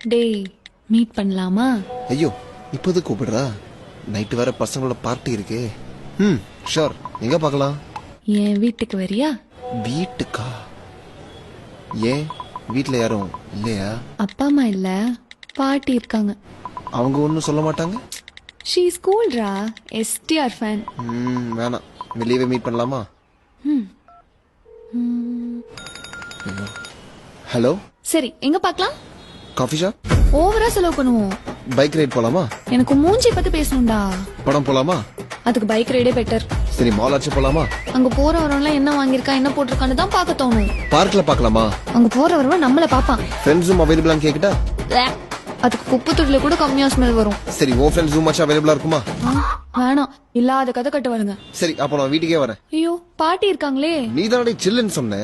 டேய் மீட் பண்ணலாமா? ஐயோ இப்போது கூப்பிடுறா? நைட்டு வேற பசங்களோட பார்ட்டி இருக்கு. ஷோர். எங்க பார்க்கலாம்? என் வீட்டுக்கு வரியா? வீட்டுக்கா? ஏன் வீட்ல யாரும் இல்லையா? அப்பா அம்மா இல்ல, பாட்டி இருக்காங்க. அவங்க ஒன்னும் சொல்ல மாட்டாங்க? ஷீ ஸ்கூல்ரா, எஸ்டிஆர் ஃபேன். வேணாம், வெளியவே மீட் பண்ணலாமா? ஹலோ, சரி எங்க பார்க்கலாம்? Coffee shop. ஓவரா செலவு பண்ணுவோம். பைக் ரைட் போலாமா? எனக்கு மூஞ்சி பத்தி பேசணும்டா. படம் போலாமா? அதுக்கு பைக் ரைடே பெட்டர். சரி மால் ஆச்சு போலாமா? அங்க போறவரெல்லாம் என்ன வாங்கியிருக்கா என்ன போட்டிருக்கான்னு தான் பார்க்க தோணும். பார்க்ல பார்க்கலாமா? அங்க போறவரவன் நம்மள பாப்பான். ஃப்ரெண்ட்ஸ் ரூம் அவைலபிளான்னு கேக்கிட்டா? அதுக்கு குப்பை தொட்டில கூட கம்மியா ஸ்மெல் வரும். சரி ஓ ஃப்ரெண்ட்ஸ் ரூம் ஆச்சு அவைலபிளா இருக்குமா? வேணாம், இல்லாத கதை கட்ட வருங்க. சரி அப்போ நான் வீட்டுக்கே வரேன். ஐயோ பாட்டி இருக்காங்களே. நீ தானே சில்லுன்னு சொன்ன.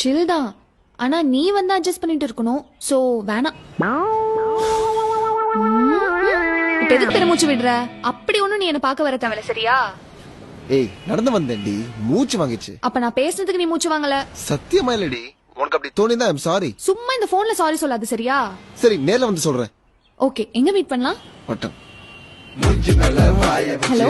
சில் தான், ஆனா நீ வந்து அட்ஜஸ்ட் பண்ணிட்டு இருக்கணும். சோ வேணாம். இப்ப எதுக்கு பெருமூச்சு விடுற? அப்படி ஒண்ணும் நீ என்ன பார்க்க வர தேவையில்ல சரியா? ஏய் நடந்து வந்தேன்டி, மூச்சு வாங்கிச்சு. அப்ப நான் பேசுனதுக்கு நீ மூச்சு வாங்கல? சத்தியமா இல்லடி, உனக்கு அப்படி தோணிதான் ஐம் சாரி. சும்மா இந்த போன்ல சாரி சொல்லாது சரியா? சரி நேர்ல வந்து சொல்றேன். ஓகே, எங்க மீட் பண்ணலாம்? பட்டன். ஹலோ